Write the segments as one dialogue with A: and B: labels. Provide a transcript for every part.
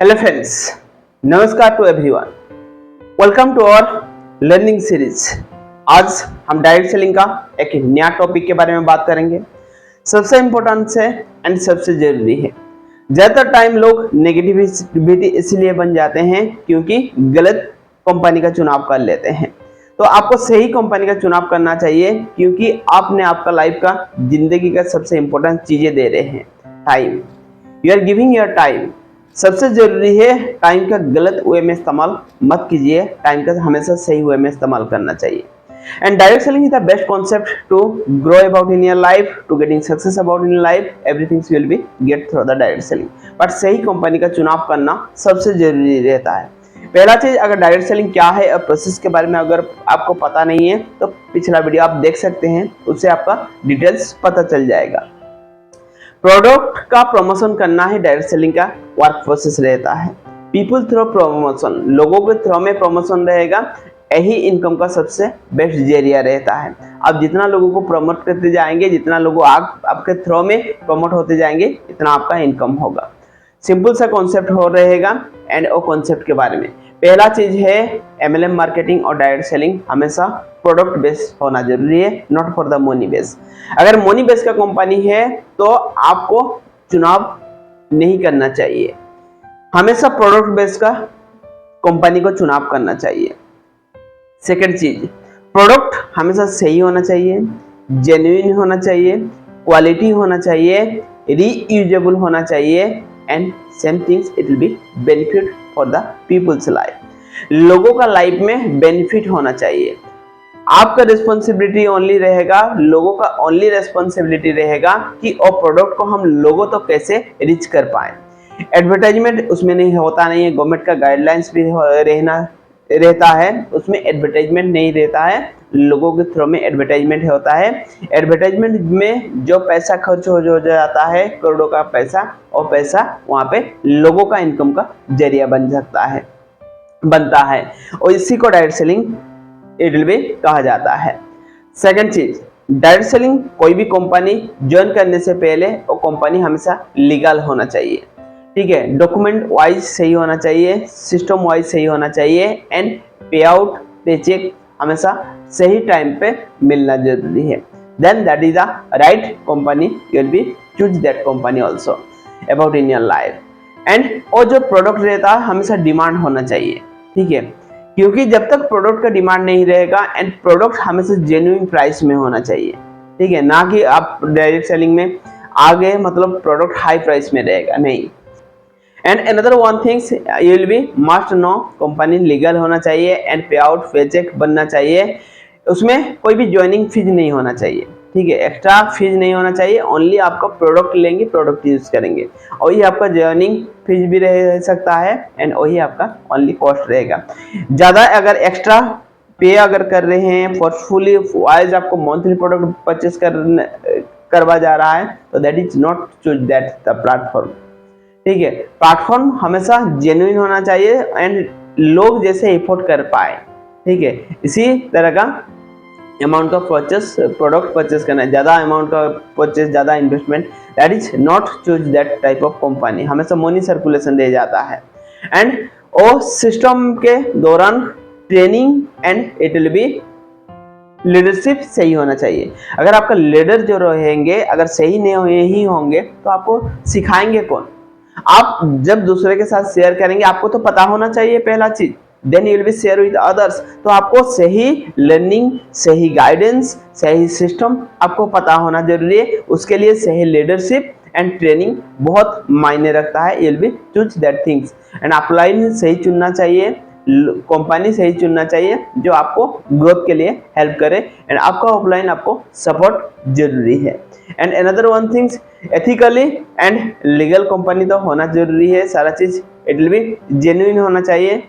A: Hello friends, नमस्कार to everyone. Welcome to our learning series. आज हम डायरेक्ट सेलिंग का एक नया टॉपिक के बारे में बात करेंगे। सबसे इम्पोर्टेंट है एंड सबसे जरूरी है। ज़्यादातर टाइम लोग नेगेटिविटी इसलिए बन जाते हैं क्योंकि गलत कंपनी का चुनाव कर लेते हैं। तो आपको सही कंपनी का चुनाव करना चाहिए क्योंकि आपने आपका लाइफ का जिंदगी का सबसे इम्पोर्टेंट चीज़ें दे रहे हैं। Time, you are giving your time. सबसे जरूरी है टाइम का गलत वे में इस्तेमाल मत कीजिए। टाइम का हमेशा सही वे में इस्तेमाल करना चाहिए। And direct selling is the best concept to grow about in your life, to getting success about in your life. Everything will be get through the direct selling. But सही कंपनी का चुनाव करना सबसे जरूरी रहता है। पहला चीज, अगर डायरेक्ट सेलिंग क्या है और प्रोसेस के बारे में अगर आपको पता नहीं है तो पिछला वीडियो आप देख सकते हैं, उससे आपका डिटेल्स पता चल जाएगा। प्रोडक्ट का प्रमोशन करना ही डायरेक्ट सेलिंग का वर्क प्रोसेस रहता है। पीपल थ्रू प्रमोशन, लोगों के थ्रू में प्रमोशन रहेगा, यही इनकम का सबसे बेस्ट जरिया रहता है। आप जितना लोगों को प्रमोट करते जाएंगे, जितना लोग आपके थ्रू में प्रमोट होते जाएंगे, इतना आपका इनकम होगा। सिंपल सा कॉन्सेप्ट हो रहेगा। एंड वो कॉन्सेप्ट के बारे में पहला चीज है MLM मार्केटिंग और डायरेक्ट सेलिंग हमेशा प्रोडक्ट बेस्ड होना जरूरी है, not for the money base. अगर मनी बेस का कंपनी है तो आपको चुनाव नहीं करना चाहिए, हमेशा प्रोडक्ट बेस का कंपनी को चुनाव करना चाहिए। सेकंड चीज, प्रोडक्ट हमेशा सही होना चाहिए, जेन्युइन होना चाहिए, क्वालिटी होना चाहिए, रीयूजेबल होना चाहिए। And same things it will B benefit for the people's life. लोगों का लाइफ में बेनिफिट होना चाहिए। आपका रिस्पॉन्सिबिलिटी ओनली रहेगा, लोगों का ओनली रिस्पॉन्सिबिलिटी रहेगा कि वो प्रोडक्ट को हम लोगों तो कैसे रीच कर पाए। एडवर्टाइजमेंट उसमें नहीं होता नहीं है, गवर्नमेंट का गाइडलाइंस भी रहता है, उसमें एडवर्टाइजमेंट नहीं रहता है, लोगों के थ्रू में एडवर्टाइजमेंट होता है। एडवर्टाइजमेंट में जो पैसा खर्च हो जाता है, करोड़ों का पैसा, और पैसा वहाँ पे लोगों का इनकम का जरिया बनता है, और इसी को direct selling it will B कहा जाता है। सेकंड चीज, डायरेक्ट सेलिंग कोई भी कंपनी ज्वाइन करने से पहले वो कंपनी हमेशा लीगल होना चाहिए, ठीक है। डॉक्यूमेंट वाइज सही होना चाहिए, सिस्टम वाइज सही होना चाहिए। एंड पे आउट, पे चेक हमेशा सही टाइम पे मिलना जरूरी है। Then that is the right company, you will be choose that company also about in your life. And और जो प्रोडक्ट रहता है हमेशा डिमांड होना चाहिए, ठीक है, क्योंकि जब तक प्रोडक्ट का डिमांड नहीं रहेगा, एंड प्रोडक्ट हमेशा जेन्युइन प्राइस में होना चाहिए, ठीक है, ना कि आप डायरेक्ट सेलिंग में आगे मतलब प्रोडक्ट हाई प्राइस में रहेगा, नहीं। And another one things, you will B must know company legal होना चाहिए। एंड पे आउट, पे चेक बनना चाहिए, उसमें कोई भी ज्वाइनिंग फीस नहीं होना चाहिए, ठीक है, एक्स्ट्रा फीस नहीं होना चाहिए। ओनली आपका प्रोडक्ट लेंगे, प्रोडक्ट यूज करेंगे, वही आपका ज्वाइनिंग फीस भी रह सकता है, एंड वही आपका ओनली कॉस्ट रहेगा। ज़्यादा अगर एक्स्ट्रा पे अगर कर रहे हैं, फोर्सफुली वाइज आपको मंथली प्रोडक्ट परचेस करवा जा रहा है, तो that is not choose that the platform, ठीक है। प्लेटफॉर्म हमेशा जेन्युइन होना चाहिए एंड लोग जैसे एफोर्ड कर पाए, ठीक है। इसी तरह का अमाउंट का परचेस, प्रोडक्ट परचेस करना है, ज़्यादा अमाउंट का परचेस, ज़्यादा investment, that is not choose that type of company. हमेशा मनी सर्कुलेशन दे जाता है। एंड ओ सिस्टम के दौरान training and it will B leadership सही होना चाहिए। अगर आपका लीडर जो रहेंगे अगर सही नहीं होंगे तो आपको सिखाएंगे कौन? आप जब दूसरे के साथ शेयर करेंगे, आपको तो पता होना चाहिए पहला चीज, then you will be share with others. तो आपको सही लर्निंग, सही गाइडेंस, सही सिस्टम आपको पता होना जरूरी है। उसके लिए सही लीडरशिप एंड ट्रेनिंग बहुत मायने रखता है। You will be choose that things. And upline सही चुनना चाहिए, कंपनी सही चुनना चाहिए जो आपको ग्रोथ के लिए हेल्प करे, एंड आपका ऑफलाइन आपको सपोर्ट जरूरी है। And another one things, ethically and legal company तो होना जरूरी है। सारा चीज इट विल बी जेन्युइन होना चाहिए,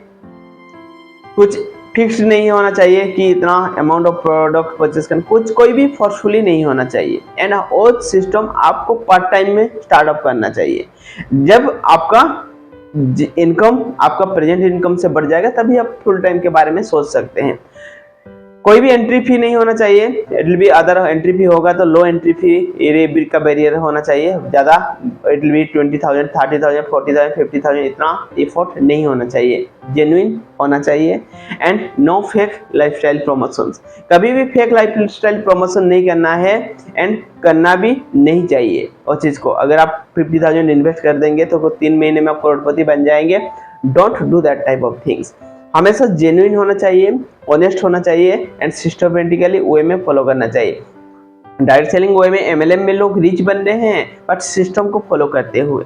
A: कुछ फिक्स नहीं होना चाहिए कि इतना अमाउंट ऑफ प्रोडक्ट परचेस करना, कुछ कोई भी फोर्सफुली नहीं होना चाहिए। एंड वो सिस्टम आपको पार्ट टाइम में स्टार्टअप करना चाहिए। जब आपका इनकम आपका प्रेजेंट इनकम से बढ़ जाएगा तभी आप फुल टाइम के बारे में सोच सकते हैं। कोई भी एंट्री फी नहीं होना चाहिए। It will B other entry fee होगा तो लो एंट्री फी ये का बैरियर होना चाहिए, ज़्यादा इट विल बी 20,000 30,000 40,000 50,000 इतना एफर्ट नहीं होना चाहिए, जेन्युइन होना चाहिए। And no fake lifestyle promotions, कभी भी फेक लाइफस्टाइल प्रमोशन नहीं करना है एंड करना भी नहीं चाहिए उस चीज़ को। अगर आप 50,000 इन्वेस्ट कर देंगे तो 3 महीने में आप करोड़पति बन जाएंगे। Don't do that type of things. हमेशा जेन्युइन होना चाहिए, ऑनेस्ट होना चाहिए एंड सिस्टमेटिकली वे में फॉलो करना चाहिए। डायरेक्ट सेलिंग वे में एमएलएम में लोग रिच बन रहे हैं बट सिस्टम को फॉलो करते हुए।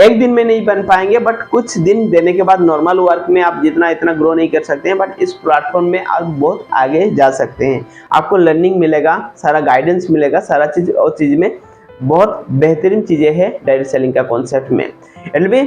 A: एक दिन में नहीं बन पाएंगे बट कुछ दिन देने के बाद नॉर्मल वर्क में आप जितना इतना ग्रो नहीं कर सकते हैं, बट इस प्लेटफॉर्म में आप बहुत आगे जा सकते हैं। आपको लर्निंग मिलेगा, सारा गाइडेंस मिलेगा, सारा चीज़ और चीज़ में बहुत बेहतरीन चीज़ें हैं डायरेक्ट सेलिंग का कॉन्सेप्ट में। इट भी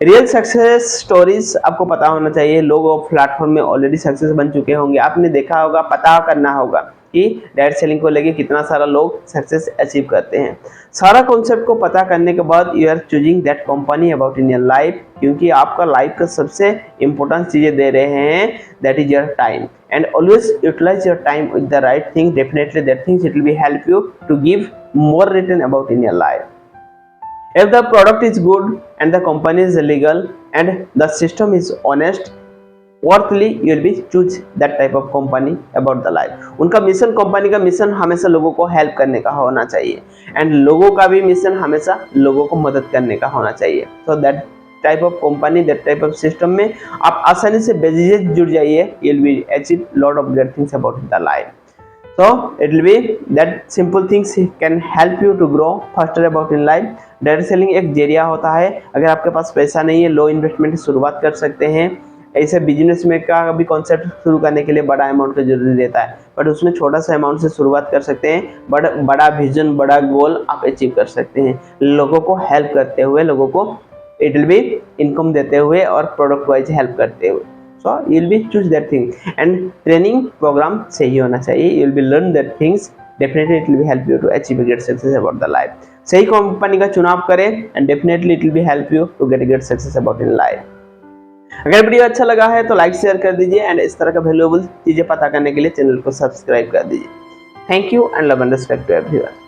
A: रियल सक्सेस स्टोरीज आपको पता होना चाहिए। लोग प्लेटफॉर्म में ऑलरेडी सक्सेस बन चुके होंगे, आपने देखा होगा, पता करना होगा कि डायरेक्ट सेलिंग को लेके कितना सारा लोग सक्सेस अचीव करते हैं। सारा कॉन्सेप्ट को पता करने के बाद you are choosing that company about in your life, क्योंकि आपका लाइफ का सबसे इंपॉर्टेंट चीजें दे रहे हैं, that is your time. And always utilise your time with the right thing, definitely that things it will be help you to give more written about in your life. If the product is good and the company is legal and the system is honest, worthily you will be choose that type of company about the life. उनका mission, company का mission हमेशा लोगों को help करने का होना चाहिए and लोगों का भी मिशन हमेशा लोगों को मदद करने का होना चाहिए। So that type of company, that type of system में आप आसानी से बेझिझक जुड़ जाइए, you will be achieve lot of great things about the life. So it will be that simple things can help you to grow faster about in life. Direct selling एक जरिया होता है। अगर आपके पास पैसा नहीं है, लो इन्वेस्टमेंट की शुरुआत कर सकते हैं। ऐसे बिजनेस में का भी कॉन्सेप्ट शुरू करने के लिए बड़ा अमाउंट का जरूरी रहता है, बट उसमें छोटा सा अमाउंट से शुरुआत कर सकते हैं। बड़ा विजन, बड़ा गोल आप अचीव कर सकते हैं, लोगों को हेल्प करते हुए, लोगों को इट विल बी इनकम देते हुए और प्रोडक्ट वाइज हेल्प करते हुए। So you will be choose that thing and training program सही होना चाहिए। You will be learn that things, definitely it will be help you to achieve a great success about the life. सही company का चुनाव करें and definitely it will be help you to get a great success about in life. अगर video अच्छा लगा है तो like share कर दीजिए एंड इस तरह का वैल्यूएबल चीजें पता करने के लिए चैनल को सब्सक्राइब कर दीजिए। Thank you and love and respect to everyone.